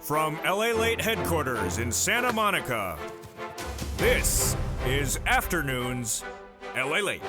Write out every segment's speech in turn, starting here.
From LALATE headquarters in Santa Monica, this is Afternoons LALATE.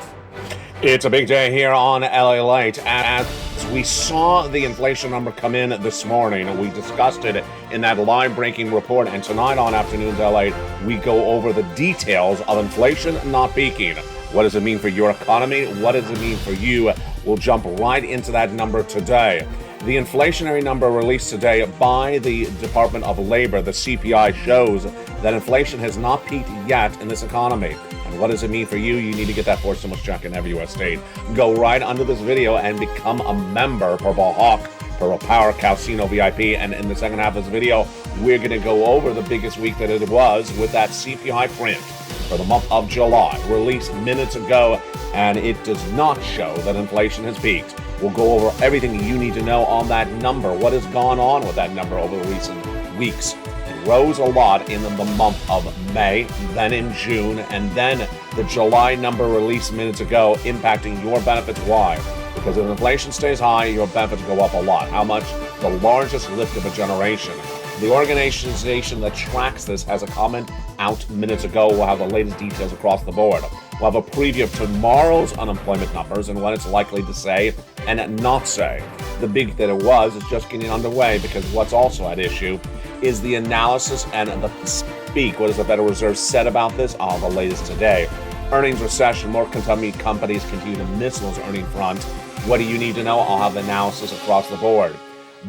It's a big day here on LALATE as we saw the inflation number come in this morning, and we discussed it in that live-breaking report. And tonight on Afternoons LALATE, we go over the details of inflation not peaking. What does it mean for your economy? What does it mean for you? We'll jump right into that number today. The inflationary number released today by the Department of Labor, the CPI, shows that inflation has not peaked yet in this economy. And what does it mean for you? You need to get that forced stimulus check in every U.S. state. Go right under this video and become a member, Purple Hawk, Purple Power, Casino VIP. And in the second half of this video, we're going to go over the biggest week that it was with that CPI print for the month of July, released minutes ago, and it does not show that inflation has peaked. We'll go over everything you need to know on that number. What has gone on with that number over the recent weeks? It rose a lot in the month of May, then in June, and then the July number released minutes ago, impacting your benefits. Why? Because if inflation stays high, your benefits go up a lot. How much? The largest lift of a generation. The organization that tracks this has a comment out minutes ago. We'll have the latest details across the board. We'll have a preview of tomorrow's unemployment numbers and what it's likely to say and not say. The big that it was is just getting underway, because what's also at issue is the analysis and the speak. What has the Federal Reserve said about this? The latest today. Earnings recession, more companies continue to miss those earning front. What do you need to know? I'll have the analysis across the board.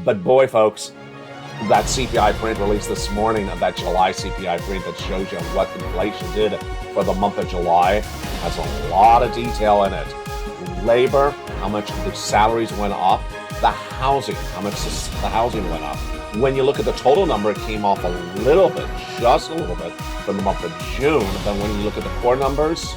But boy, folks, that CPI print released this morning, that July CPI print that shows you what inflation did for the month of July, has a lot of detail in it. Labor, how much the salaries went up. The housing, how much the housing went up. When you look at the total number, it came off a little bit, just a little bit, from the month of June. But when you look at the core numbers,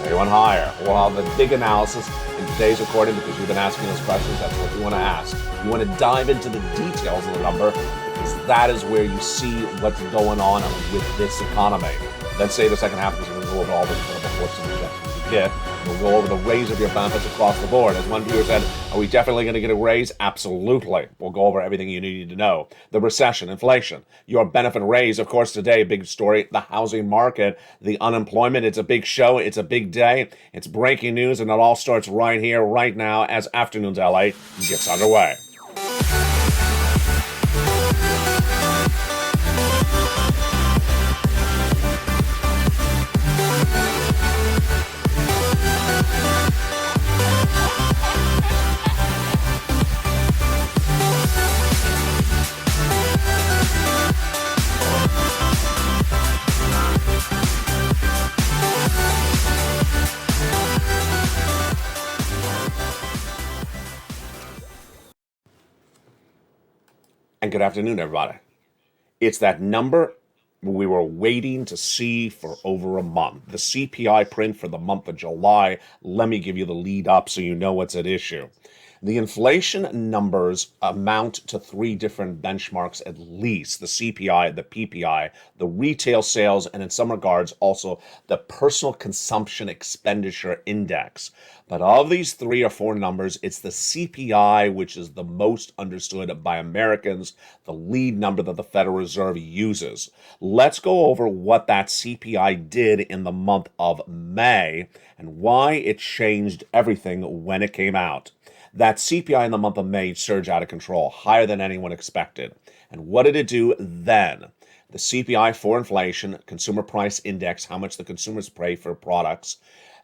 they went higher. We'll have the big analysis in today's recording, because you've been asking those questions. That's what you want to ask. You want to dive into the details of the number, because that is where you see what's going on with this economy. Let's say the second half is going to go over all the reports and projections we get. We'll go over the raise of your benefits across the board. As one viewer said, are we definitely going to get a raise? Absolutely. We'll go over everything you need to know. The recession, inflation, your benefit raise. Of course, today, big story, the housing market, the unemployment. It's a big show. It's a big day. It's breaking news, and it all starts right here, right now, as Afternoons LA gets underway. And good afternoon, everybody. It's that number we were waiting to see for over a month. The CPI print for the month of July. Let me give you the lead up so you know what's at issue. The inflation numbers amount to three different benchmarks at least: the CPI, the PPI, the retail sales, and in some regards also the personal consumption expenditure index. But of these three or four numbers, it's the CPI which is the most understood by Americans, the lead number that the Federal Reserve uses. Let's go over what that CPI did in the month of May and why it changed everything when it came out. That CPI in the month of May surged out of control, higher than anyone expected. And what did it do then? The CPI for inflation, consumer price index, how much the consumers pay for products,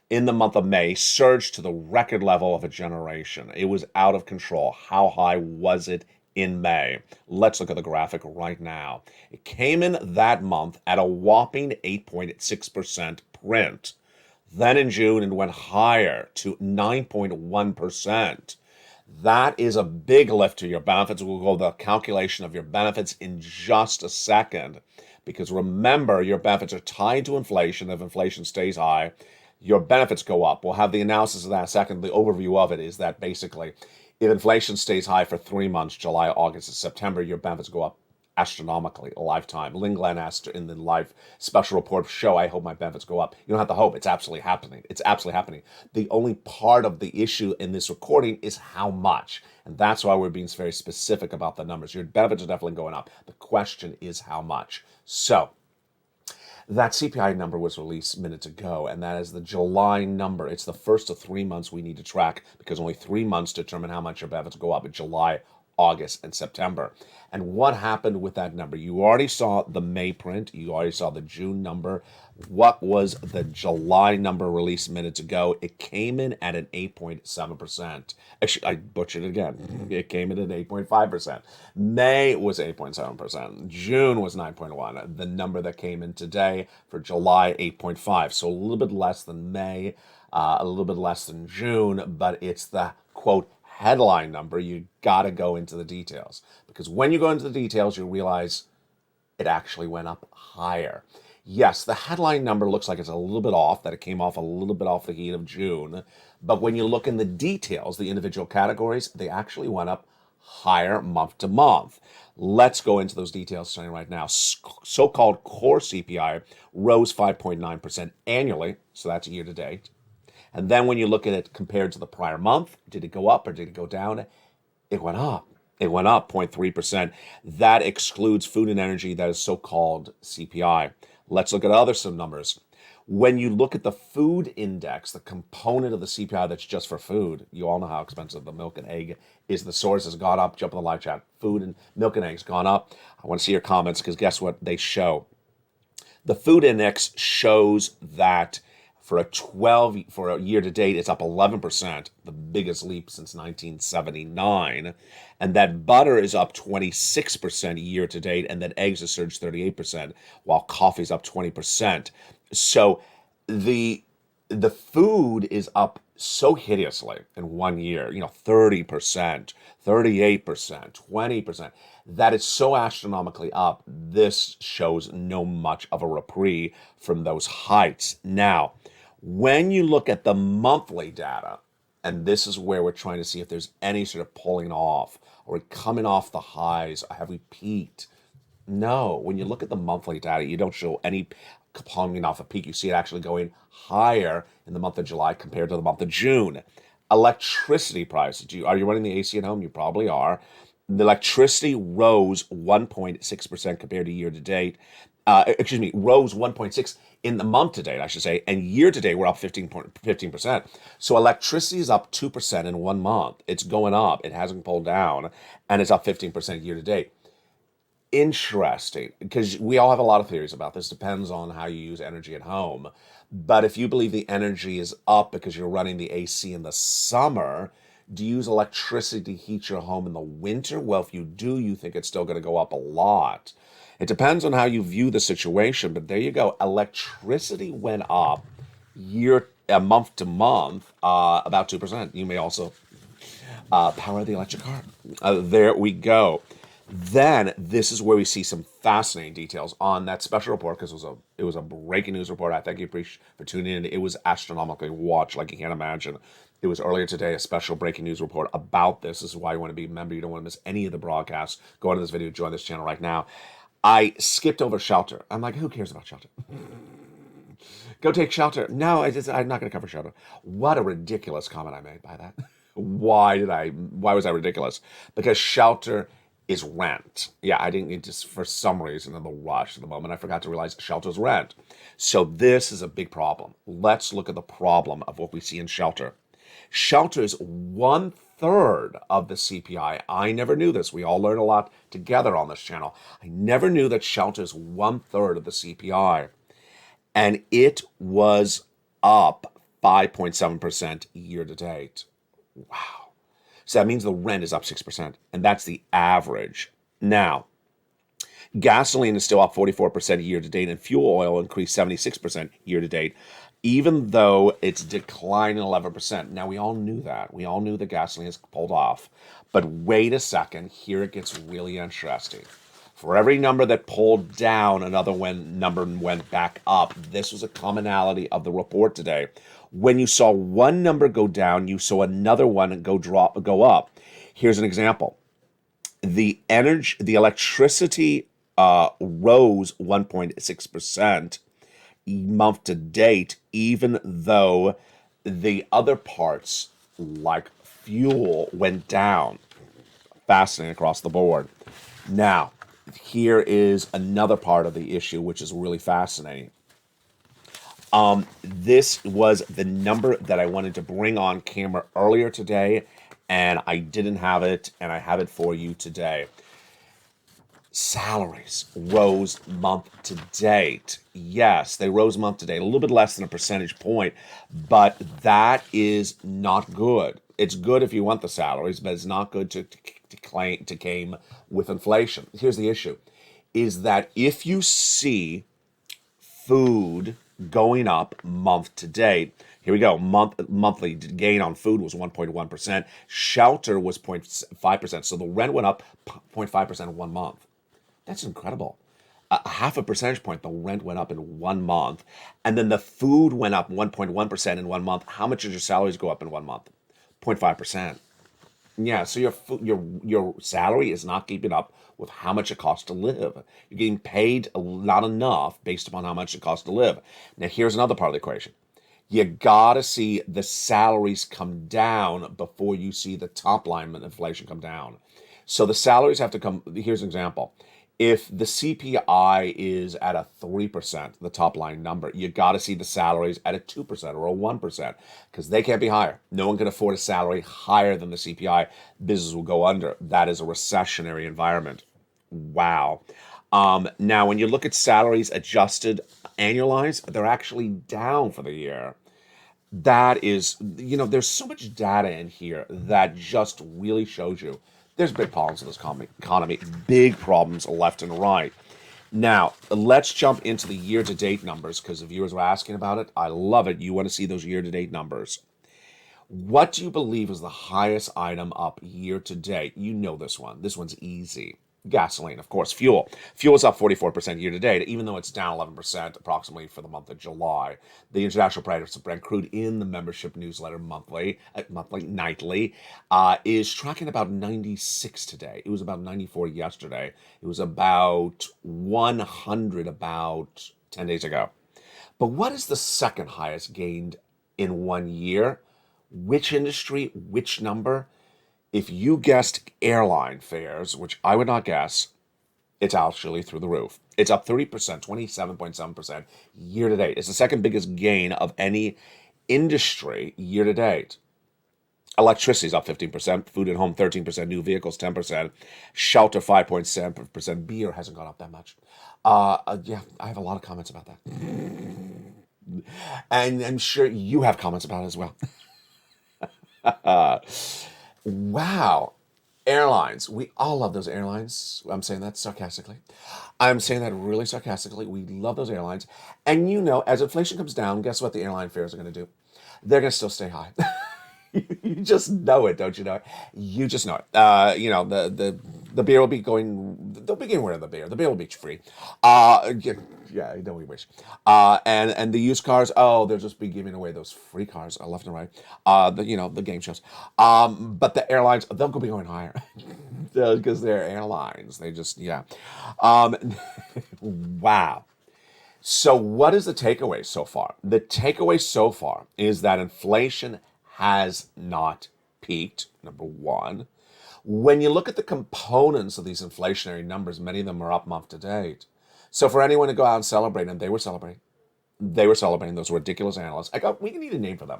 in the month of May surged to the record level of a generation. It was out of control. How high was it in May? Let's look at the graphic right now. It came in that month at a whopping 8.6% print. Then in June, it went higher to 9.1%. That is a big lift to your benefits. We'll go over the calculation of your benefits in just a second, because remember, your benefits are tied to inflation. If inflation stays high, your benefits go up. We'll have the analysis of that in a second. The overview of it is that basically, if inflation stays high for 3 months, July, August, and September, your benefits go up astronomically a lifetime. Lynn Glenn asked in the live special report show, I hope my benefits go up. You don't have to hope. It's absolutely happening. It's absolutely happening. The only part of the issue in this recording is how much. And that's why we're being very specific about the numbers. Your benefits are definitely going up. The question is how much. So that CPI number was released minutes ago, and that is the July number. It's the first of 3 months we need to track because only 3 months determine how much your benefits go up in July, August, and September. And what happened with that number? You already saw the May print. You already saw the June number. What was the July number released minutes ago? It came in at an 8.7%. Actually, I butchered it again. It came in at 8.5%. May was 8.7%. June was 9.1%. The number that came in today for July, 8.5%. So a little bit less than May, a little bit less than June, but it's the, quote, headline number. You got to go into the details, because when you go into the details, you realize it actually went up higher. Yes, the headline number looks like it's a little bit off, that it came off a little bit off the heat of June, but when you look in the details, the individual categories, they actually went up higher month to month. Let's go into those details starting right now. So-called core CPI rose 5.9% annually, so that's year to date. And then when you look at it compared to the prior month, did it go up or did it go down? It went up. It went up 0.3%. That excludes food and energy, that is so-called CPI. Let's look at some numbers. When you look at the food index, the component of the CPI that's just for food, you all know how expensive the milk and egg is. The source has gone up. Jump in the live chat. Food and milk and eggs gone up. I want to see your comments, because guess what they show? The food index shows that for a year to date, it's up 11%, the biggest leap since 1979. And that butter is up 26% year to date, and that eggs have surged 38%, while coffee's up 20%. So the food is up so hideously in 1 year, 30%, 38%, 20%. That is so astronomically up. This shows no much of a reprieve from those heights. Now, when you look at the monthly data, and this is where we're trying to see if there's any sort of pulling off, or coming off the highs, or have we peaked? No, when you look at the monthly data, you don't show any coming off a peak. You see it actually going higher in the month of July compared to the month of June. Electricity prices. Are you running the AC at home? You probably are. The electricity rose 1.6% compared to year to date. Rose 1.6 in the month to date, I should say, and year to date we're up 15%. So electricity is up 2% in 1 month. It's going up. It hasn't pulled down, and it's up 15% year to date. Interesting, because we all have a lot of theories about this. Depends on how you use energy at home. But if you believe the energy is up because you're running the AC in the summer, do you use electricity to heat your home in the winter? Well, if you do, you think it's still going to go up a lot. It depends on how you view the situation, but there you go. Electricity went up month to month, about 2%. You may also power the electric car. There we go. Then this is where we see some fascinating details on that special report, because it was a breaking news report. I thank you for tuning in. It was astronomically watched like you can't imagine. It was earlier today, a special breaking news report about this. This is why you want to be a member. You don't want to miss any of the broadcasts. Go into this video, join this channel right now. I skipped over shelter. I'm like, who cares about shelter? Go take shelter. No, I'm not going to cover shelter. What a ridiculous comment I made by that. Why was I ridiculous? Because shelter is rent. Yeah, I didn't just, for some reason, in the rush at the moment, I forgot to realize shelter's rent. So this is a big problem. Let's look at the problem of what we see in shelter. Shelter is 1/3 of the CPI. I never knew this. We all learn a lot together on this channel. I never knew that shelter is 1/3 of the CPI. And it was up 5.7% year to date. Wow. So that means the rent is up 6%, and that's the average. Now, gasoline is still up 44% year to date, and fuel oil increased 76% year to date, even though it's declining 11%. Now, we all knew that. We all knew the gasoline has pulled off. But wait a second. Here it gets really interesting. For every number that pulled down, another number went back up. This was a commonality of the report today. When you saw one number go down, you saw another one go up. Here's an example. The electricity rose 1.6% month to date, even though the other parts like fuel went down. Fascinating across the board. Now, here is another part of the issue, which is really fascinating. This was the number that I wanted to bring on camera earlier today, and I didn't have it, and I have it for you today. Salaries rose month to date. Yes, they rose month to date, a little bit less than a percentage point, but that is not good. It's good if you want the salaries, but it's not good to came with inflation. Here's the issue, is that if you see food going up month to date. Here we go. Monthly gain on food was 1.1%. Shelter was 0.5%. So the rent went up 0.5% in 1 month. That's incredible. A half a percentage point, the rent went up in 1 month. And then the food went up 1.1% in 1 month. How much did your salaries go up in 1 month? 0.5%. Yeah, so your salary is not keeping up with how much it costs to live. You're getting paid not enough based upon how much it costs to live. Now, here's another part of the equation. You gotta see the salaries come down before you see the top line inflation come down. So the salaries have to come. Here's an example. If the CPI is at a 3%, the top line number, you got to see the salaries at a 2% or a 1% because they can't be higher. No one can afford a salary higher than the CPI. Business will go under. That is a recessionary environment. Wow. Now, when you look at salaries adjusted annualized, they're actually down for the year. That is, there's so much data in here that just really shows you there's big problems in this economy, big problems left and right. Now, let's jump into the year-to-date numbers because the viewers were asking about it. I love it. You want to see those year-to-date numbers. What do you believe is the highest item up year-to-date? You know this one. This one's easy. Gasoline, of course. Fuel. Fuel is up 44% year-to-date, even though it's down 11% approximately for the month of July. The international price of Brent crude in the membership newsletter nightly, is tracking about 96 today. It was about 94 yesterday. It was about 100 about 10 days ago. But what is the second highest gained in 1 year? Which industry? Which number? If you guessed airline fares, which I would not guess, it's actually through the roof. It's up 30%, 27.7% year to date. It's the second biggest gain of any industry year to date. Electricity is up 15%, food and home 13%, new vehicles 10%, shelter 5.7%. Beer hasn't gone up that much. Yeah, I have a lot of comments about that. And I'm sure you have comments about it as well. Wow. Airlines. We all love those airlines. I'm saying that sarcastically. I'm saying that really sarcastically. We love those airlines. And as inflation comes down, guess what the airline fares are going to do? They're going to still stay high. You just know it, don't you know it? You just know it. The beer will be going. They'll be getting rid of the beer. The beer will be free. Yeah, don't we wish? And the used cars. Oh, they'll just be giving away those free cars left and right. The game shows. But the airlines, they'll be going higher because they're airlines. They just Wow. So what is the takeaway so far? The takeaway so far is that inflation has not peaked, number one. When you look at the components of these inflationary numbers, many of them are up month to date. So for anyone to go out and celebrate, and they were celebrating those ridiculous analysts. We need a name for them.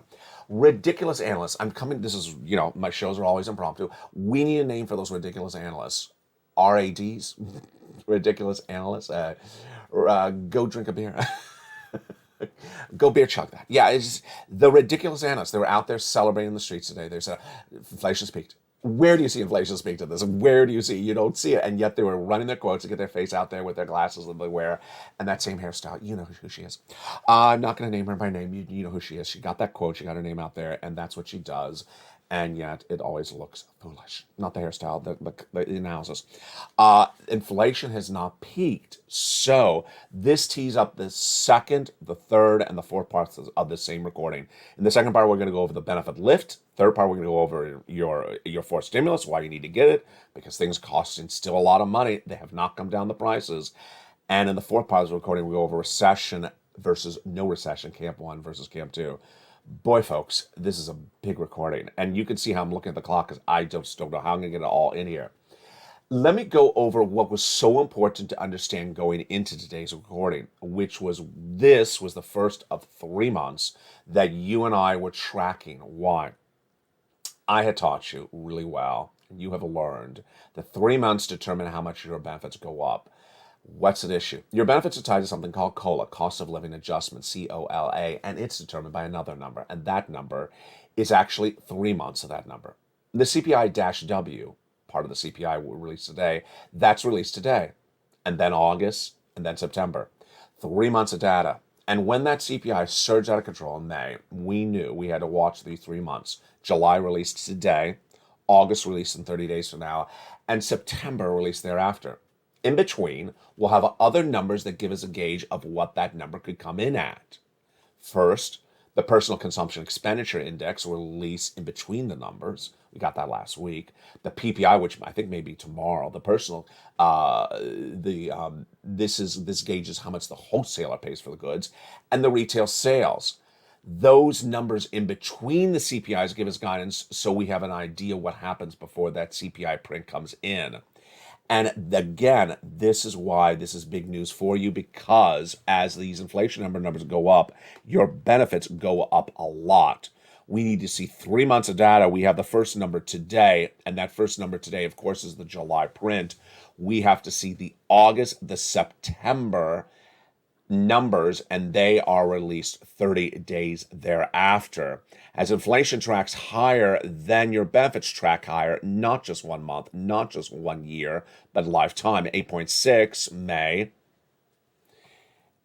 Ridiculous analysts. My shows are always impromptu. We need a name for those ridiculous analysts. RADs, ridiculous analysts. Go drink a beer. Go beer chug that. Yeah, it's just the ridiculous analysts. They were out there celebrating in the streets today. They said, inflation's peaked. Where do you see inflation speak to this? Where do you see? You don't see it. And yet they were running their quotes to get their face out there with their glasses that they wear and that same hairstyle. You know who she is. I'm not going to name her by name. You know who she is. She got that quote. She got her name out there. And that's what she does. and yet it always looks foolish. Not the hairstyle, the analysis. Inflation has not peaked. So this tees up the second, the third, and the fourth parts of the same recording. In the second part, we're going to go over the benefit lift. Third part, we're going to go over your forced stimulus, why you need to get it, because things costing still a lot of money. They have not come down the prices. And in the fourth part of the recording, we go over recession versus no recession, Camp 1 versus Camp 2. Boy, folks, this is a big recording. And you can see how I'm looking at the clock because I just don't know how I'm going to get it all in here. Let me go over what was so important to understand going into today's recording, which was this was the first of 3 months that you and I were tracking. Why? I had taught you really well, and you have learned that 3 months determine how much your benefits go up. What's at issue? Your benefits are tied to something called COLA, cost of living adjustment, COLA, and it's determined by another number, and that number is actually 3 months of that number. The CPI-W, part of the CPI we released today, that's released today, and then August, and then September. 3 months of data. And when that CPI surged out of control in May, we knew we had to watch these 3 months. July released today, August released in 30 days from now, and September released thereafter. In between, we'll have other numbers that give us a gauge of what that number could come in at. First, the Personal Consumption Expenditure Index will release in between the numbers. We got that last week. The PPI, which I think may be tomorrow. The personal, this gauges how much the wholesaler pays for the goods, and the retail sales. Those numbers in between the CPIs give us guidance, so we have an idea what happens before that CPI print comes in. And again, this is why this is big news for you, because as these inflation numbers go up, your benefits go up a lot. We need to see 3 months of data. We have the first number today, and that first number today, of course, is the July print. We have to see the August, the September numbers, and they are released 30 days thereafter. As inflation tracks higher, then your benefits track higher, not just 1 month, not just 1 year, but lifetime. 8.6 May,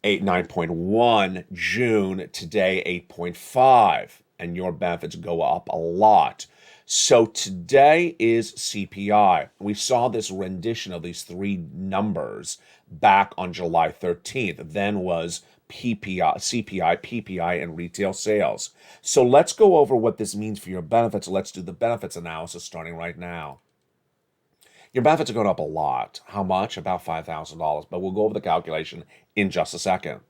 9.1 June, today 8.5, and your benefits go up a lot. So today is CPI. We saw this rendition of these 3 numbers back on July 13th. Then was PPI, CPI, PPI, and retail sales. So let's go over what this means for your benefits. Let's do the benefits analysis starting right now. Your benefits are going up a lot. How much? About $5,000. But we'll go over the calculation in just a second.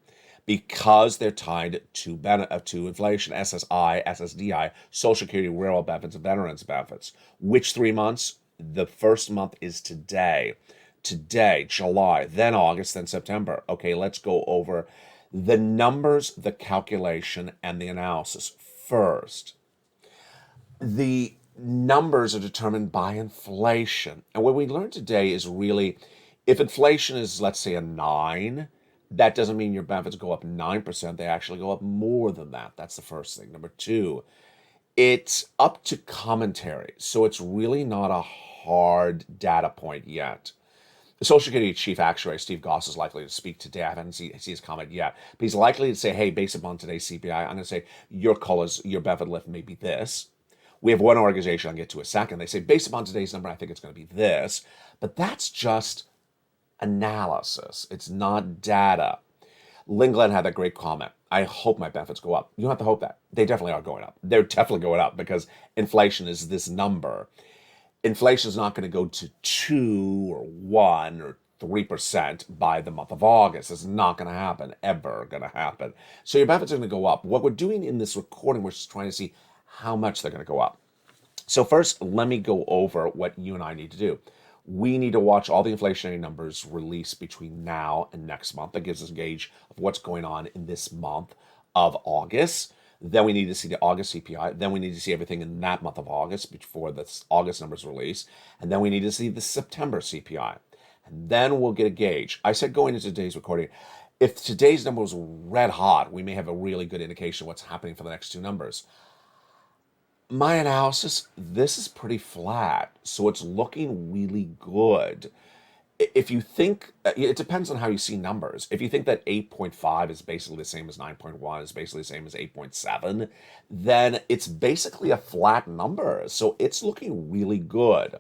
Because they're tied to inflation, SSI, SSDI, Social Security, Railroad benefits, and Veterans benefits. Which 3 months? The first month is today. Today, July, then August, then September. Okay, let's go over the numbers, the calculation, and the analysis. First, the numbers are determined by inflation. And what we learned today is really, if inflation is, let's say, a 9, that doesn't mean your benefits go up 9%. They actually go up more than that. That's the first thing. Number 2, it's up to commentary. So it's really not a hard data point yet. The Social Security Chief Actuary, Steve Goss, is likely to speak today. I haven't seen his comment yet. But he's likely to say, hey, based upon today's CPI, I'm going to say your benefit lift may be this. We have one organization I'll get to in a second. They say, based upon today's number, I think it's going to be this. But that's just analysis. It's not data. Lynn Glenn had that great comment. I hope my benefits go up. You don't have to hope that. They definitely are going up. They're definitely going up because inflation is this number. Inflation is not going to go to 2 or 1 or 3% by the month of August. It's not going to happen, ever going to happen. So your benefits are going to go up. What we're doing in this recording, we're just trying to see how much they're going to go up. So first, let me go over what you and I need to do. We need to watch all the inflationary numbers released between now and next month. That gives us a gauge of what's going on in this month of August. Then we need to see the August CPI. Then we need to see everything in that month of August before the August numbers release. And then we need to see the September CPI. And then we'll get a gauge. I said going into today's recording, if today's number was red hot, we may have a really good indication of what's happening for the next 2 numbers. My analysis, this is pretty flat, so it's looking really good. if you think it depends on how you see numbers. If you think that 8.5 is basically the same as 9.1 is basically the same as 8.7, then it's basically a flat number. So it's looking really good.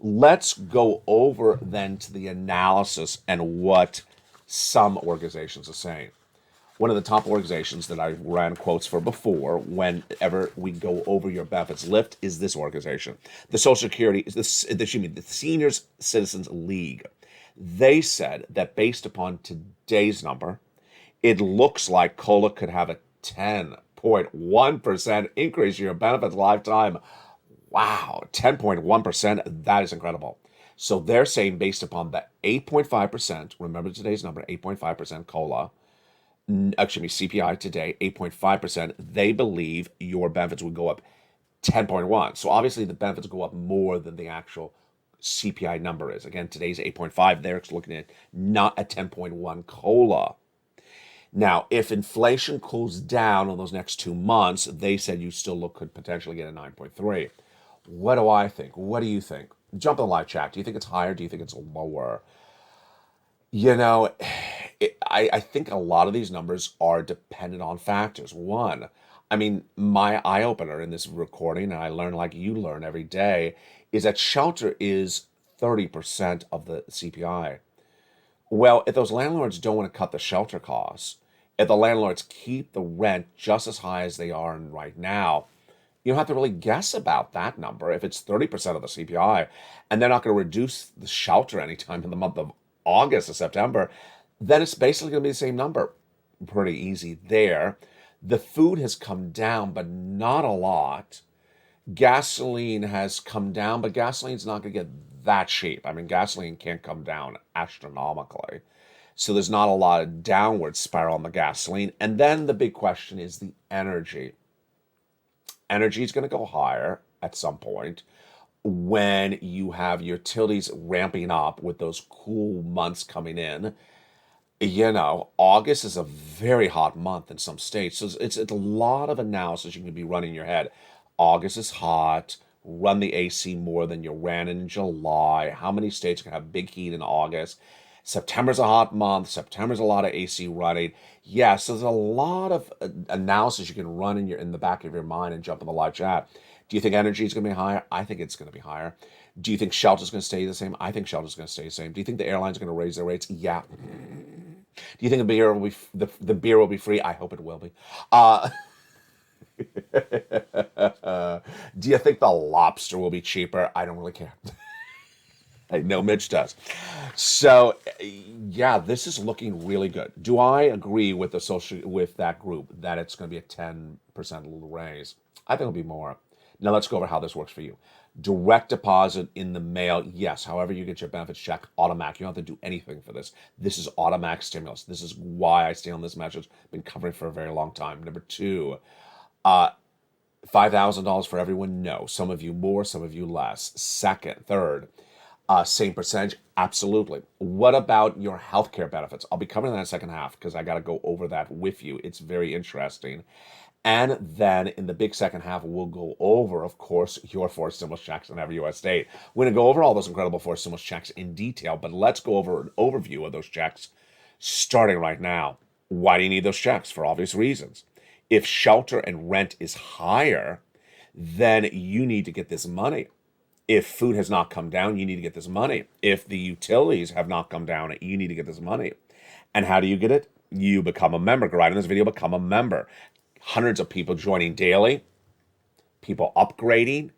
Let's go over then to the analysis and what some organizations are saying. One of the top organizations that I ran quotes for before, whenever we go over your benefits lift, is this organization. The Social Security is the Senior Citizens League. They said that based upon today's number, it looks like COLA could have a 10.1% increase in your benefits lifetime. Wow, 10.1%. That is incredible. So they're saying based upon the 8.5%, remember today's number, 8.5% COLA, actually CPI today, 8.5%, they believe your benefits would go up 10.1. So obviously the benefits go up more than the actual CPI number is. Again, today's 8.5, they're looking at not a 10.1 COLA. Now, if inflation cools down in those next 2 months, they said you still could potentially get a 9.3. What do I think? What do you think? Jump in the live chat. Do you think it's higher? Do you think it's lower? You know, I think a lot of these numbers are dependent on factors. One, I mean, my eye opener in this recording, and I learn like you learn every day, is that shelter is 30% of the CPI. Well, if those landlords don't want to cut the shelter costs, if the landlords keep the rent just as high as they are right now, you don't have to really guess about that number. If it's 30% of the CPI and they're not going to reduce the shelter anytime in the month of August or September, then it's basically going to be the same number. Pretty easy there. The food has come down, but not a lot. Gasoline has come down, but gasoline's not going to get that cheap. I mean, gasoline can't come down astronomically. So there's not a lot of downward spiral on the gasoline. And then the big question is the energy. Energy is going to go higher at some point when you have utilities ramping up with those cool months coming in. You know, August is a very hot month in some states. So it's a lot of analysis you can be running in your head. August is hot. Run the AC more than you ran in July. How many states can have big heat in August? September's a hot month. September's a lot of AC running. Yes, there's a lot of analysis you can run in the back of your mind and jump in the live chat. Do you think energy is going to be higher? I think it's going to be higher. Do you think shelter's going to stay the same? I think shelter's going to stay the same. Do you think the airlines are going to raise their rates? Yeah. Do you think the beer will be free? I hope it will be. Do you think the lobster will be cheaper? I don't really care. I know Mitch does. So, yeah, this is looking really good. Do I agree with that group that it's going to be a 10% raise? I think it'll be more. Now let's go over how this works for you. Direct deposit in the mail, yes. However you get your benefits check, automatic. You don't have to do anything for this. This is automatic stimulus. This is why I stay on this message. Been covering for a very long time. Number two, $5,000 for everyone? No. Some of you more, some of you less. Second, third, same percentage? Absolutely. What about your healthcare benefits? I'll be covering that in the second half because I got to go over that with you. It's very interesting. And then in the big second half, we'll go over, of course, your forced stimulus checks in every U.S. state. We're going to go over all those incredible forced stimulus checks in detail, but let's go over an overview of those checks starting right now. Why do you need those checks? For obvious reasons. If shelter and rent is higher, then you need to get this money. If food has not come down, you need to get this money. If the utilities have not come down, you need to get this money. And how do you get it? You become a member. Go right in this video, become a member. Hundreds of people joining daily, people upgrading,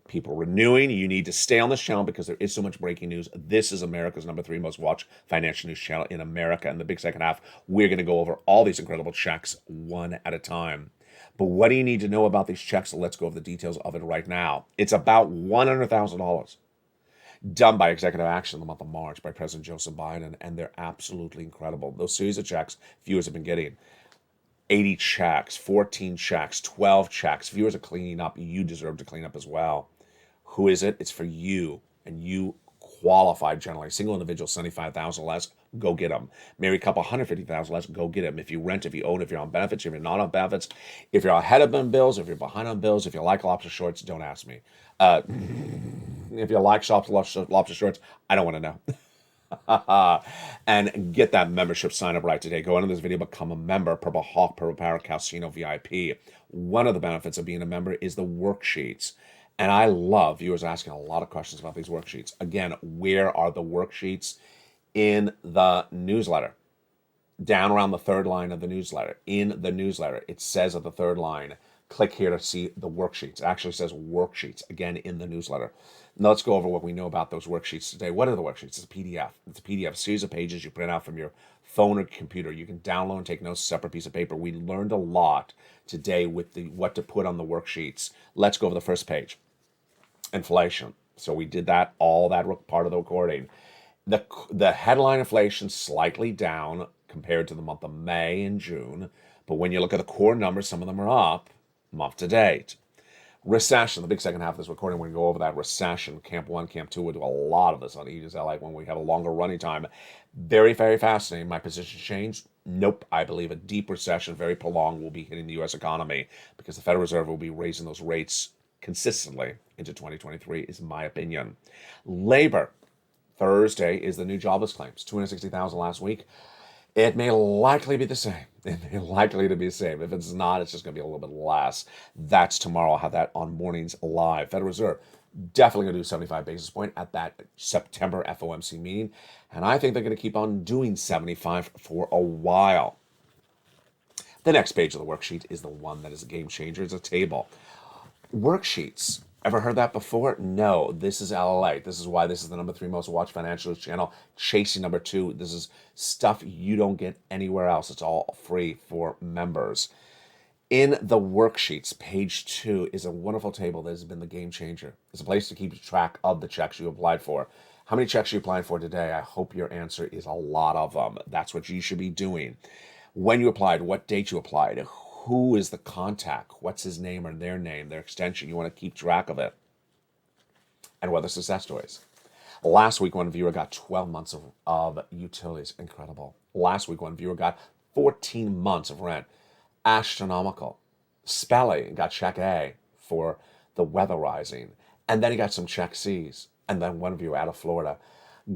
people renewing. You need to stay on this channel because there is so much breaking news. This is America's #3 most watched financial news channel in America. In the big second half, we're going to go over all these incredible checks one at a time. But what do you need to know about these checks? Let's go over the details of it right now. It's about $100,000 done by executive action in the month of March by President Joseph Biden, and they're absolutely incredible. Those series of checks viewers have been getting. 80 checks, 14 checks, 12 checks. Viewers are cleaning up. You deserve to clean up as well. Who is it? It's for you, and you qualify generally. Single individual, $75,000 less, go get them. Married couple, $150,000 less, go get them. If you rent, if you own, if you're on benefits, if you're not on benefits, if you're ahead of on bills, if you're behind on bills, if you like lobster shorts, don't ask me. If you like lobster shorts, I don't want to know. And get that membership sign up right today. Go into this video, become a member. Purple Hawk, Purple Power, Casino VIP. One of the benefits of being a member is the worksheets. And I love viewers asking a lot of questions about these worksheets. Again, where are the worksheets? In the newsletter. Down around the third line of the newsletter. In the newsletter, it says at the third line, click here to see the worksheets. It actually says worksheets, again, in the newsletter. Now let's go over what we know about those worksheets today. What are the worksheets? It's a PDF. It's a PDF, series of pages you print out from your phone or computer. You can download and take notes, separate piece of paper. We learned a lot today with the what to put on the worksheets. Let's go over the first page. Inflation. So we did that, all that part of the recording. The headline inflation slightly down compared to the month of May and June. But when you look at the core numbers, some of them are up month to date. Recession, the big second half of this recording, we're going to go over that recession. Camp 1, Camp 2, we'll do a lot of this on Eden's LA when we have a longer running time. Very, very fascinating. My position changed? Nope. I believe a deep recession, very prolonged, will be hitting the U.S. economy because the Federal Reserve will be raising those rates consistently into 2023, is my opinion. Labor. Thursday is the new jobless claims, 260,000 last week. It may likely be the same. It may likely to be the same. If it's not, it's just going to be a little bit less. That's tomorrow. I'll have that on Mornings Live. Federal Reserve definitely going to do 75 basis point at that September FOMC meeting. And I think they're going to keep on doing 75 for a while. The next page of the worksheet is the one that is a game changer. It's a table. Worksheets. Ever heard that before? No. This is LALATE. This is why this is the number 3 most watched financial channel, chasing number 2. This is stuff you don't get anywhere else. It's all free for members. In the worksheets, page 2 is a wonderful table that has been the game changer. It's a place to keep track of the checks you applied for. How many checks you applied for today? I hope your answer is a lot of them. That's what you should be doing. When you applied, what date you applied, who is the contact, what's his name or their name, their extension. You want to keep track of it. And what are the success stories? Last week, one viewer got 12 months of utilities. Incredible. Last week, one viewer got 14 months of rent. Astronomical. Spelly got check A for the weatherizing. And then he got some check C's. And then one viewer out of Florida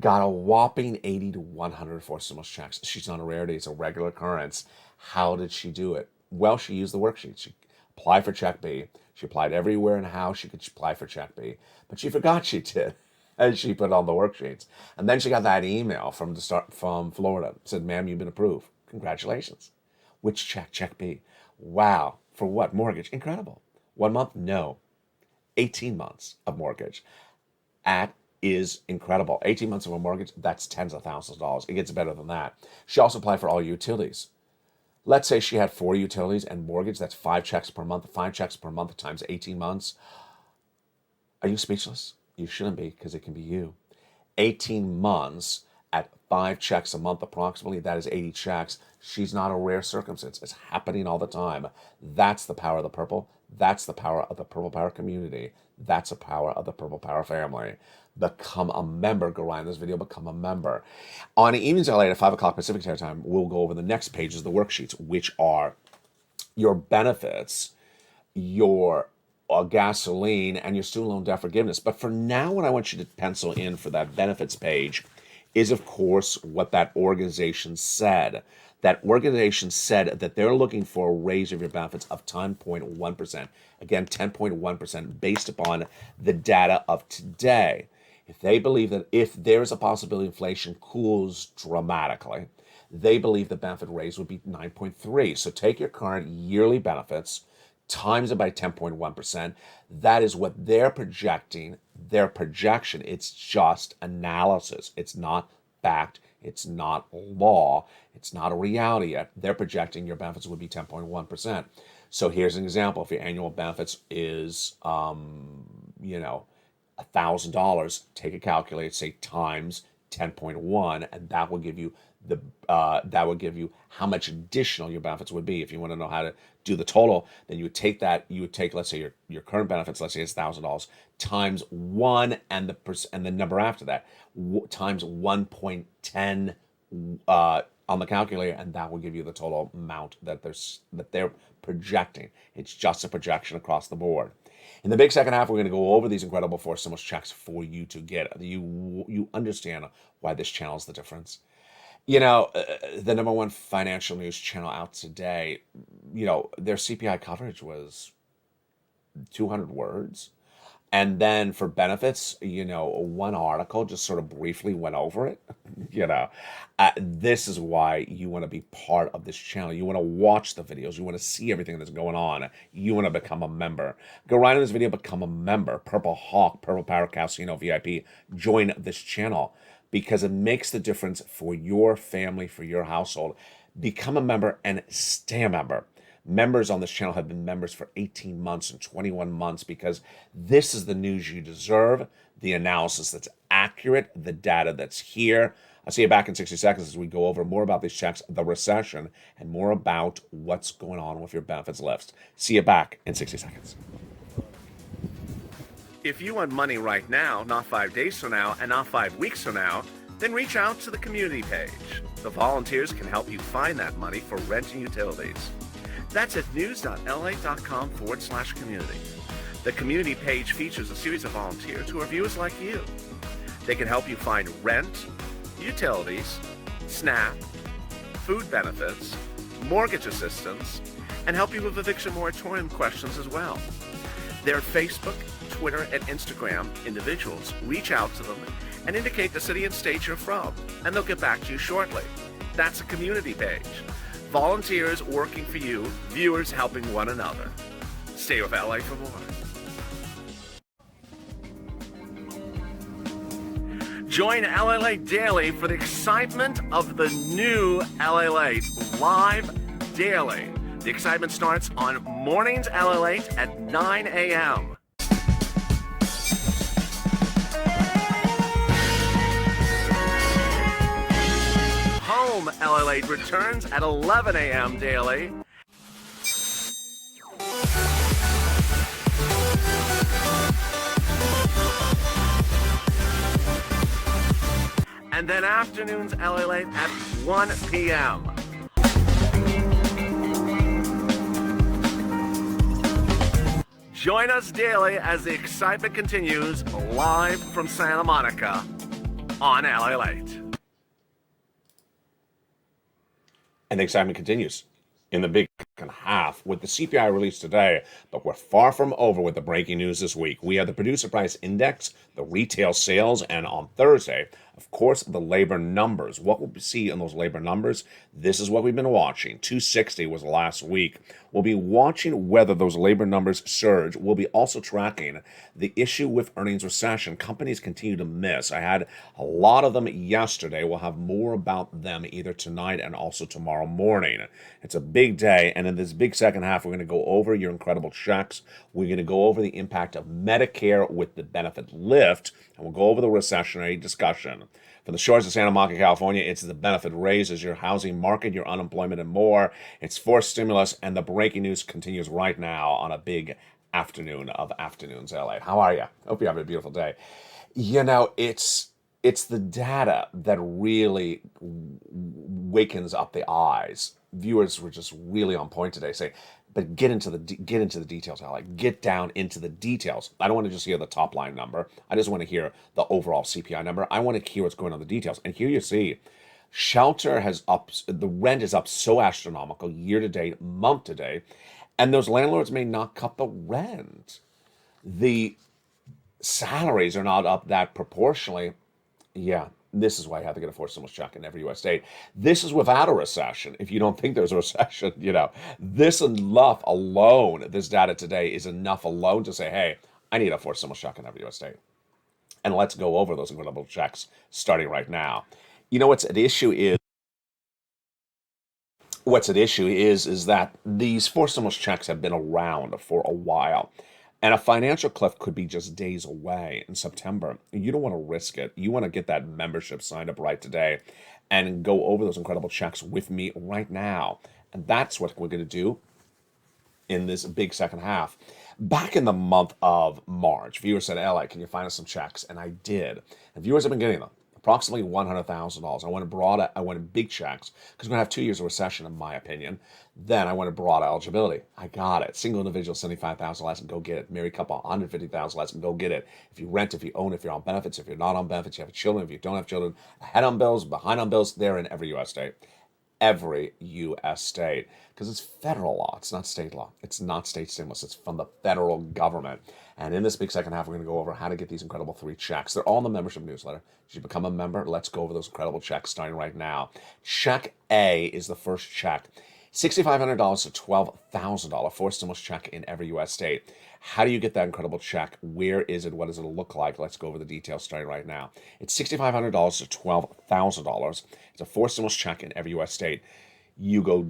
got a whopping 80 to 100 for stimulus checks. She's not a rarity. It's a regular occurrence. How did she do it? Well, she used the worksheet. She applied for check B. She applied everywhere and how she could apply for check B. But she forgot she did. And she put on the worksheets. And then she got that email from Florida. It said, ma'am, you've been approved. Congratulations. Which check? Check B. Wow. For what? Mortgage. Incredible. 1 month? No. 18 months of mortgage. That is incredible. 18 months of a mortgage, that's tens of thousands of dollars. It gets better than that. She also applied for all utilities. Let's say she had 4 utilities and mortgage. That's 5 checks per month. 5 checks per month times 18 months. Are you speechless? You shouldn't be, because it can be you. 18 months at 5 checks a month approximately. That is 80 checks. She's not a rare circumstance. It's happening all the time. That's the power of the purple. That's the power of the Purple Power community. That's the power of the Purple Power family. Become a member. Go right in this video. Become a member. On Evenings LA at 5 o'clock Pacific Standard Time, we'll go over the next pages of the worksheets, which are your benefits, your gasoline, and your student loan debt forgiveness. But for now, what I want you to pencil in for that benefits page is, of course, what that organization said. That organization said that they're looking for a raise of your benefits of 10.1%. Again, 10.1% based upon the data of today. If they believe that if there's a possibility inflation cools dramatically, they believe the benefit raise would be 9.3. So take your current yearly benefits, times it by 10.1%. That is what they're projecting. Their projection, it's just analysis. It's not fact. It's not law. It's not a reality yet. They're projecting your benefits would be 10.1%. So here's an example. If your annual benefits is, $1,000, take a calculator, say times 10.1, and that will give you how much additional your benefits would be. If you want to know how to do the total, then you would take let's say your current benefits, let's say it's $1,000, times 1 and the number after that, times 1.10 on the calculator, and that will give you the total amount that they're projecting. It's just a projection across the board. In the big second half, we're going to go over these incredible four stimulus checks for you to get. You understand why this channel is the difference. The number one financial news channel out today, their CPI coverage was 200 words. And then for benefits, one article just sort of briefly went over it. This is why you want to be part of this channel. You want to watch the videos. You want to see everything that's going on. You want to become a member. Go right in this video, become a member. Purple Hawk, Purple Power Casino VIP. Join this channel because it makes the difference for your family, for your household. Become a member and stay a member. Members on this channel have been members for 18 months and 21 months because this is the news you deserve, the analysis that's accurate, the data that's here. I'll see you back in 60 seconds as we go over more about these checks, the recession, and more about what's going on with your benefits list. See you back in 60 seconds. If you want money right now, not 5 days from now, and not 5 weeks from now, then reach out to the community page. The volunteers can help you find that money for rent and utilities. That's at news.lalate.com/community. The community page features a series of volunteers who are viewers like you. They can help you find rent, utilities, SNAP, food benefits, mortgage assistance, and help you with eviction moratorium questions as well. Their Facebook, Twitter, and Instagram individuals reach out to them and indicate the city and state you're from, and they'll get back to you shortly. That's a community page. Volunteers working for you, viewers helping one another. Stay with LA for more. Join LALATE Daily for the excitement of the new LALATE live daily. The excitement starts on mornings LALATE at 9 a.m. Home LALATE returns at 11 a.m. daily. And then afternoons LALATE at 1 p.m. Join us daily as the excitement continues live from Santa Monica on LALATE. And the excitement continues in the big second half with the CPI released today, but we're far from over with the breaking news this week. We have the producer price index, the retail sales, and on Thursday, of course, the labor numbers. What we'll see in those labor numbers, this is what we've been watching. 260 was last week. We'll be watching whether those labor numbers surge. We'll be also tracking the issue with earnings recession. Companies continue to miss. I had a lot of them yesterday. We'll have more about them either tonight and also tomorrow morning. It's a big day, and in this big second half, we're going to go over your incredible checks. We're going to go over the impact of Medicare with the benefit lift, and we'll go over the recessionary discussion. From the shores of Santa Monica, California, it's the benefit raises, your housing market, your unemployment, and more. It's forced stimulus, and the breaking news continues right now on a big afternoon of Afternoons LA. How are you? Hope you have a beautiful day. It's the data that really wakens up the eyes. Viewers were just really on point today, saying, but get into the details, Ally. Get down into the details. I don't want to just hear the top line number. I just want to hear the overall CPI number. I want to hear what's going on in the details. And here you see, shelter has up, the rent is up so astronomical year to date, month to date, and those landlords may not cut the rent. The salaries are not up that proportionally. Yeah, this is why you have to get a forced stimulus check in every U.S. state. This is without a recession. If you don't think there's a recession, this enough alone, this data today is enough alone to say, hey, I need a forced stimulus check in every U.S. state. And let's go over those incredible checks starting right now. What's at issue is that these forced stimulus checks have been around for a while. And a financial cliff could be just days away in September. You don't want to risk it. You want to get that membership signed up right today and go over those incredible checks with me right now. And that's what we're going to do in this big second half. Back in the month of March, viewers said, LA, can you find us some checks? And I did. And viewers have been getting them. approximately $100,000. I wanted big checks because we're going to have 2 years of recession, in my opinion. Then I wanted broad eligibility. I got it. Single individual, 75,000 less, and go get it. Married couple, 150,000 less, and go get it. If you rent, if you own, if you're on benefits, if you're not on benefits, you have children, if you don't have children, ahead on bills, behind on bills, they're in every U.S. state. Every U.S. state, because it's federal law. It's not state law. It's not state stimulus. It's from the federal government. And in this big second half, we're going to go over how to get these incredible 3 checks. They're all in the membership newsletter. If you become a member, let's go over those incredible checks starting right now. Check A is the first check. $6,500 to $12,000 forced stimulus check in every U.S. state. How do you get that incredible check? Where is it? What does it look like? Let's go over the details starting right now. It's $6,500 to $12,000. It's a forced stimulus check in every U.S. state. You go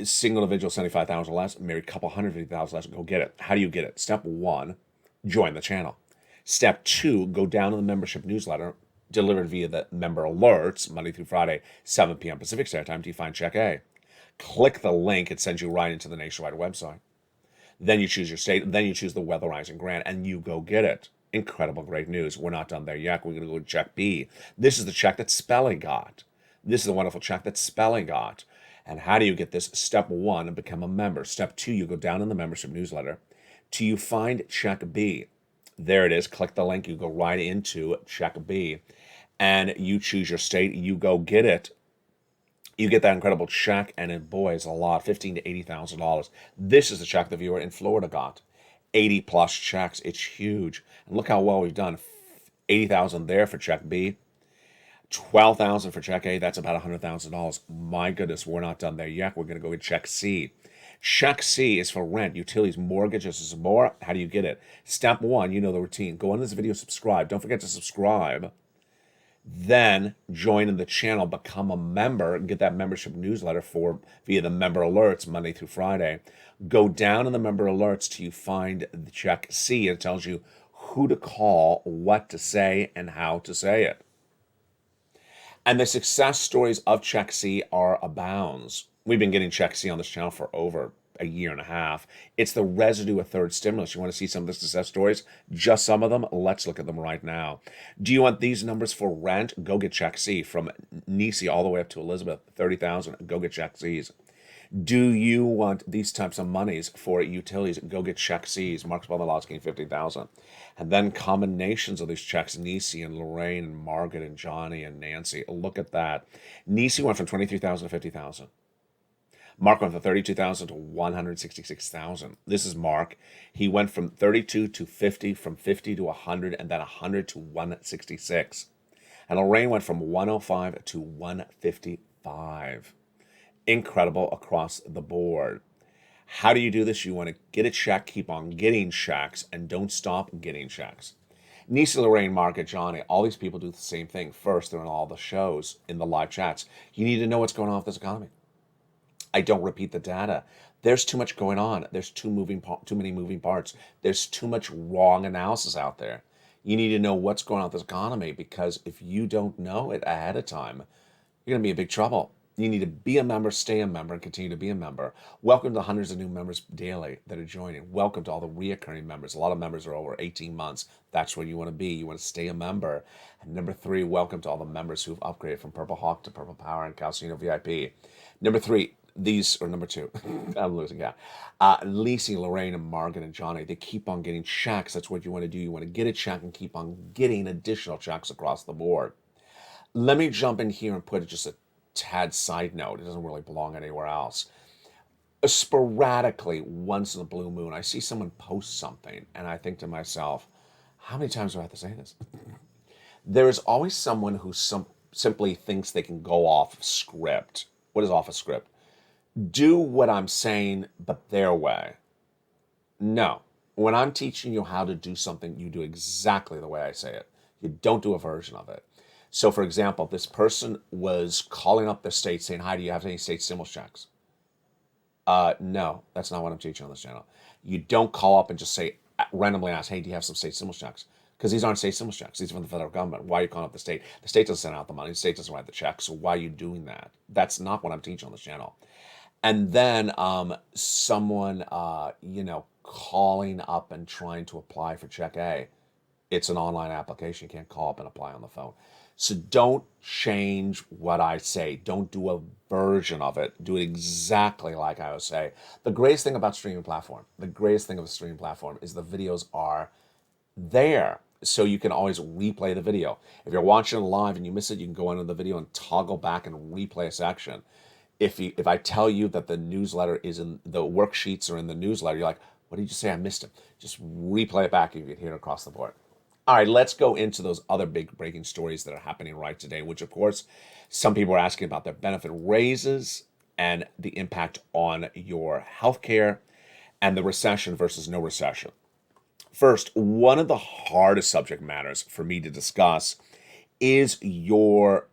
single individual, 75,000 less, married couple, 150,000 less, go get it. How do you get it? Step 1, join the channel. Step 2, go down to the membership newsletter delivered via the member alerts Monday through Friday, 7 p.m. Pacific Standard Time. Do you find check A? Click the link. It sends you right into the nationwide website. Then you choose your state. Then you choose the weatherizing grant, and you go get it. Incredible, great news. We're not done there yet. We're going to go to check B. This is the check that Spelling got. This is the wonderful check that Spelling got. And how do you get this? Step 1, become a member. Step 2, you go down in the membership newsletter till you find check B. There it is. Click the link. You go right into check B, and you choose your state. You go get it. You get that incredible check, and it, boy, is a lot, $15,000 to $80,000. This is the check the viewer in Florida got. 80 plus checks. It's huge. And look how well we've done. 80,000 there for check B. 12,000 for check A. That's about $100,000. My goodness, we're not done there yet. We're going to go get check C. Check C is for rent, utilities, mortgages. Is more. How do you get it? Step 1, you know the routine. Go on this video, subscribe. Don't forget to subscribe. Then join in the channel, become a member, get that membership newsletter via the member alerts Monday through Friday. Go down in the member alerts till you find the check C. It tells you who to call, what to say, and how to say it. And the success stories of check C are abounds. We've been getting check C on this channel for over a year and a half. It's the residue of third stimulus. You want to see some of the success stories? Just some of them? Let's look at them right now. Do you want these numbers for rent? Go get check C. From Nisi all the way up to Elizabeth, 30,000. Go get check C's. Do you want these types of monies for utilities? Go get check C's. Mark Spellman-Losky, 50,000. And then combinations of these checks, Nisi and Lorraine and Margaret and Johnny and Nancy. Look at that. Nisi went from 23,000 to 50,000. Mark went from 32,000 to 166,000. This is Mark. He went from 32 to 50, from 50 to 100, and then 100 to 166. And Lorraine went from 105 to 155. Incredible across the board. How do you do this? You want to get a check, keep on getting checks, and don't stop getting checks. Nisa, Lorraine, Margaret, Johnny, all these people do the same thing. First, they're in all the shows, in the live chats. You need to know what's going on with this economy. I don't repeat the data. There's too much going on. There's too many moving parts. There's too much wrong analysis out there. You need to know what's going on with this economy, because if you don't know it ahead of time, you're going to be in big trouble. You need to be a member, stay a member, and continue to be a member. Welcome to hundreds of new members daily that are joining. Welcome to all the reoccurring members. A lot of members are over 18 months. That's where you want to be. You want to stay a member. And number 3, welcome to all the members who've upgraded from Purple Hawk to Purple Power and Calcino VIP. Number 3, number 2, I'm losing count. Lisi, Lorraine, and Margaret and Johnny, they keep on getting checks. That's what you want to do. You want to get a check and keep on getting additional checks across the board. Let me jump in here and put just a tad side note. It doesn't really belong anywhere else. Sporadically, once in a blue moon, I see someone post something, and I think to myself, how many times do I have to say this? There is always someone who simply thinks they can go off script. What is off a script? Do what I'm saying, but their way. No. When I'm teaching you how to do something, you do exactly the way I say it. You don't do a version of it. So, for example, this person was calling up the state saying, hi, do you have any state stimulus checks? No, that's not what I'm teaching on this channel. You don't call up and just say, randomly ask, hey, do you have some state stimulus checks? Because these aren't state stimulus checks. These are from the federal government. Why are you calling up the state? The state doesn't send out the money. The state doesn't write the check. So why are you doing that? That's not what I'm teaching on this channel. And then someone, calling up and trying to apply for check A. It's an online application. You can't call up and apply on the phone. So don't change what I say. Don't do a version of it. Do it exactly like I would say. The greatest thing about the greatest thing of a streaming platform is the videos are there. So you can always replay the video. If you're watching it live and you miss it, you can go into the video and toggle back and replay a section. If I tell you that the newsletter is in the worksheets are in the newsletter, you're like, what did you say? I missed it. Just replay it back. You can hear it across the board. All right, let's go into those other big breaking stories that are happening right today, which of course, some people are asking about their benefit raises and the impact on your healthcare and the recession versus no recession. First, one of the hardest subject matters for me to discuss is your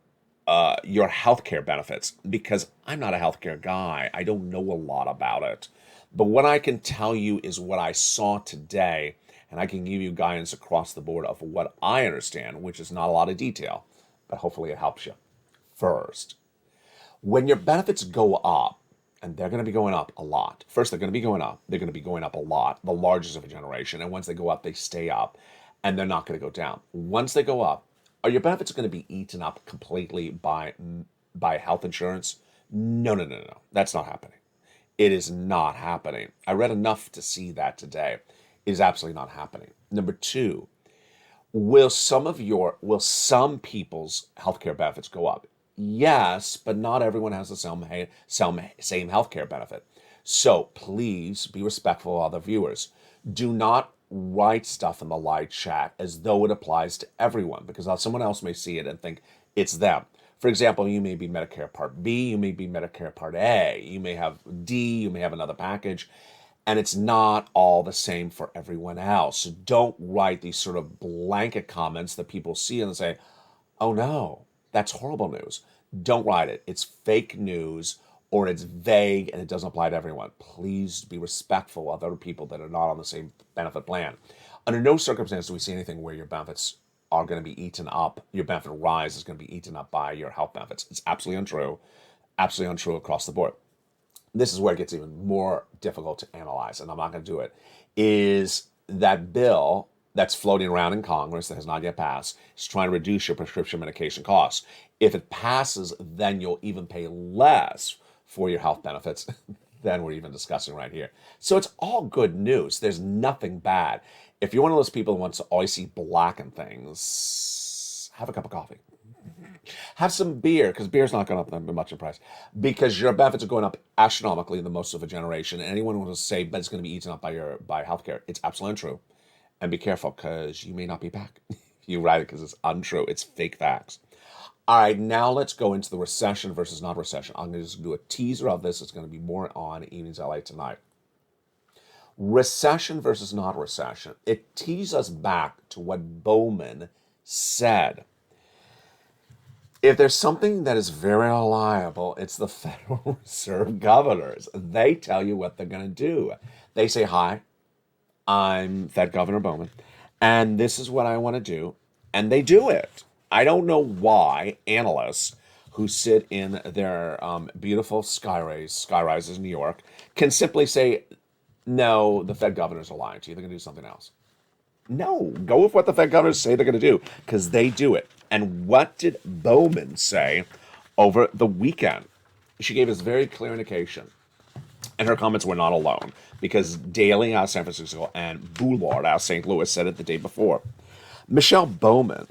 healthcare benefits, because I'm not a healthcare guy. I don't know a lot about it. But what I can tell you is what I saw today, and I can give you guidance across the board of what I understand, which is not a lot of detail, but hopefully it helps you. First, when your benefits go up, and they're going to be going up a lot. First, they're going to be going up. They're going to be going up a lot, the largest of a generation. And once they go up, they stay up, and they're not going to go down. Once they go up, are your benefits going to be eaten up completely by health insurance? No. That's not happening. It is not happening. I read enough to see that today. It is absolutely not happening. Number two, will some people's healthcare benefits go up? Yes, but not everyone has the same healthcare benefit. So please be respectful of other viewers. Do not write stuff in the live chat as though it applies to everyone, because someone else may see it and think it's them. For example, you may be Medicare Part B, you may be Medicare Part A, you may have D, you may have another package, and it's not all the same for everyone else. So don't write these sort of blanket comments that people see and say, oh no, that's horrible news. Don't write it. It's fake news, or it's vague and it doesn't apply to everyone. Please be respectful of other people that are not on the same benefit plan. Under no circumstance do we see anything where your benefits are going to be eaten up. Your benefit rise is going to be eaten up by your health benefits. It's absolutely untrue across the board. This is where it gets even more difficult to analyze, and I'm not going to do it, is that bill that's floating around in Congress that has not yet passed is trying to reduce your prescription medication costs. If it passes, then you'll even pay less for your health benefits than we're even discussing right here. So it's all good news. There's nothing bad. If you're one of those people who wants to always see black and things, have a cup of coffee. Have some beer, because beer's not going up much in price, because your benefits are going up astronomically in the most of a generation. And anyone who wants to say, but it's going to be eaten up by healthcare, it's absolutely untrue. And be careful, because you may not be back. You write it because it's untrue. It's fake facts. All right, now let's go into the recession versus not recession. I'm going to just do a teaser of this. It's going to be more on Evenings LA tonight. Recession versus not recession. It teases us back to what Bowman said. If there's something that is very reliable, it's the Federal Reserve governors. They tell you what they're going to do. They say, hi, I'm Fed Governor Bowman, and this is what I want to do, and they do it. I don't know why analysts who sit in their beautiful skyrises in New York can simply say, no, the Fed governors are lying to you. They're going to do something else. No, go with what the Fed governors say they're going to do, because they do it. And what did Bowman say over the weekend? She gave us very clear indication. And her comments were not alone, because Daly out of San Francisco and Boulard out of St. Louis said it the day before. Michelle Bowman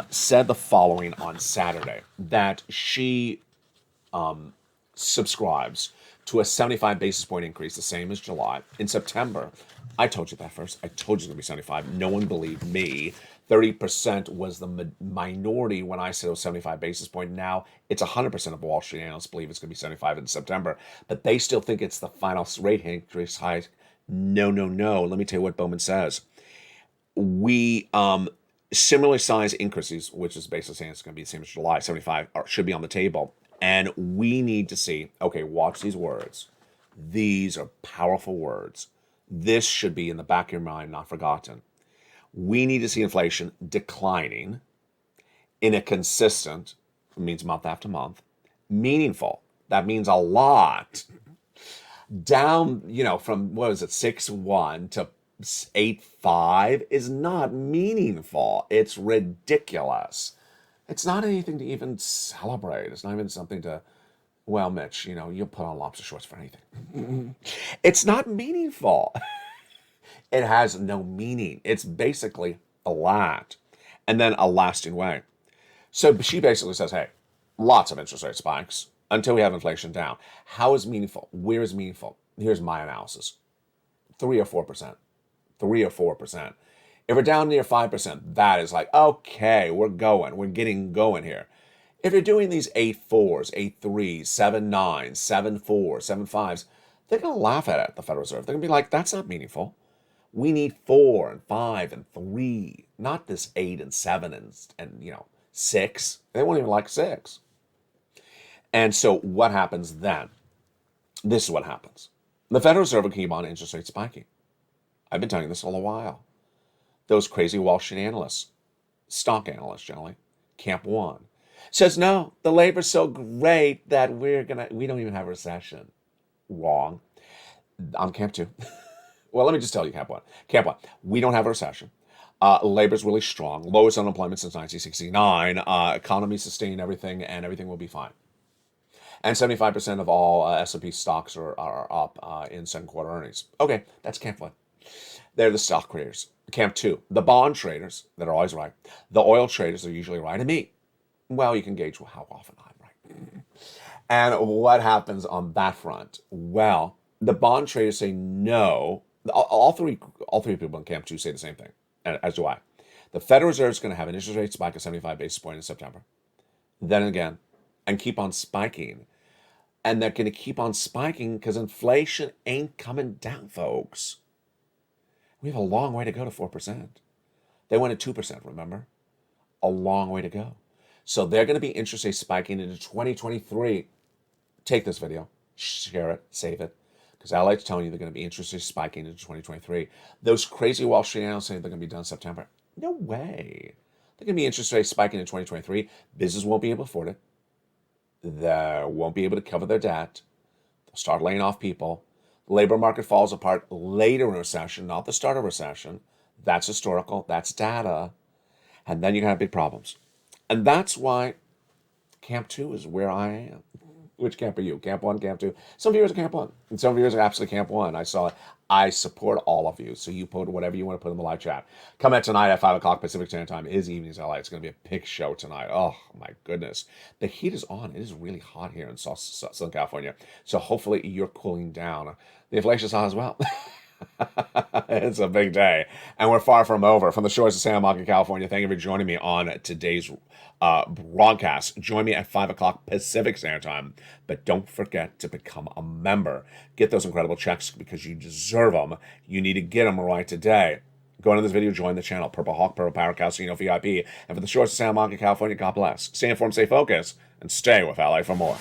said the following on Saturday, that she subscribes to a 75 basis point increase, the same as July. In September, I told you that first. I told you it was going to be 75. No one believed me. 30% was the minority when I said it was 75 basis point. Now it's 100% of Wall Street analysts believe it's going to be 75 in September, but they still think it's the final rate increase hike. No. Let me tell you what Bowman says. We similarly sized increases, which is basically saying it's going to be the same as July, 75, should be on the table. And we need to see, okay, watch these words. These are powerful words. This should be in the back of your mind, not forgotten. We need to see inflation declining in a consistent, means month after month, meaningful. That means a lot. Down, from, 6.1 to 8.5 is not meaningful. It's ridiculous. It's not anything to even celebrate. It's not even something to, well, Mitch, you know, you'll put on lobster shorts for anything. It's not meaningful. It has no meaning. It's basically flat and then a lasting way. So she basically says, hey, lots of interest rate spikes until we have inflation down. How is meaningful? Where is meaningful? Here's my analysis. 3 or 4%. 3 or 4%. If we're down near 5%, that is like, okay, we're going. We're getting going here. If you're doing these 8.4s, 8.3s, 7.9s, 7.4s, 7.5s, they're going to laugh at it, the Federal Reserve. They're going to be like, that's not meaningful. We need 4 and 5 and 3, not this 8 and 7 and 6. They won't even like 6. And so what happens then? This is what happens. The Federal Reserve will keep on interest rates spiking. I've been telling you this all a while. Those crazy Wall Street analysts, stock analysts generally, Camp One, says, no, the labor's so great that we don't even have a recession. Wrong. I'm Camp Two. Well, let me just tell you, Camp One. Camp One, we don't have a recession. Labor's really strong. Lowest unemployment since 1969. Economy sustained everything, and everything will be fine. And 75% of all S&P stocks are up in second quarter earnings. Okay, that's Camp One. They're the stock creators. Camp Two, the bond traders that are always right. The oil traders are usually right. And me, well, you can gauge how often I'm right. And what happens on that front? Well, the bond traders say no. All three people in Camp Two say the same thing, as do I. The Federal Reserve is going to have an interest rate spike of 75 basis points in September. Then again, and keep on spiking. And they're going to keep on spiking because inflation ain't coming down, folks. We have a long way to go to 4%. They went at 2%, remember? A long way to go. So they're going to be interest rates spiking into 2023. Take this video, share it, save it. Because LA's telling you they're going to be interest rates spiking into 2023. Those crazy Wall Street analysts say they're going to be done in September. No way. They're going to be interest rates spiking in 2023. Business won't be able to afford it. They won't be able to cover their debt. They'll start laying off people. The labor market falls apart later in a recession, not the start of recession. That's historical. That's data. And then you're going to have big problems. And that's why Camp 2 is where I am. Which camp are you? Camp 1, Camp 2? Some viewers are Camp 1. And some viewers are absolutely Camp 1. I saw it. I support all of you. So you put whatever you want to put in the live chat. Come at tonight at 5 o'clock Pacific Standard Time. It is Evenings LA. It's going to be a big show tonight. Oh, my goodness. The heat is on. It is really hot here in Southern California. So hopefully you're cooling down. The inflation's hot as well. It's a big day. And we're far from over. From the shores of Santa Monica, California, thank you for joining me on today's broadcast. Join me at 5 o'clock Pacific Standard Time. But don't forget to become a member. Get those incredible checks because you deserve them. You need to get them right today. Go into this video, join the channel. Purple Hawk, Purple Power, Casino VIP. And for the shores of Santa Monica, California, God bless. Stay informed, stay focused, and stay with LA for more.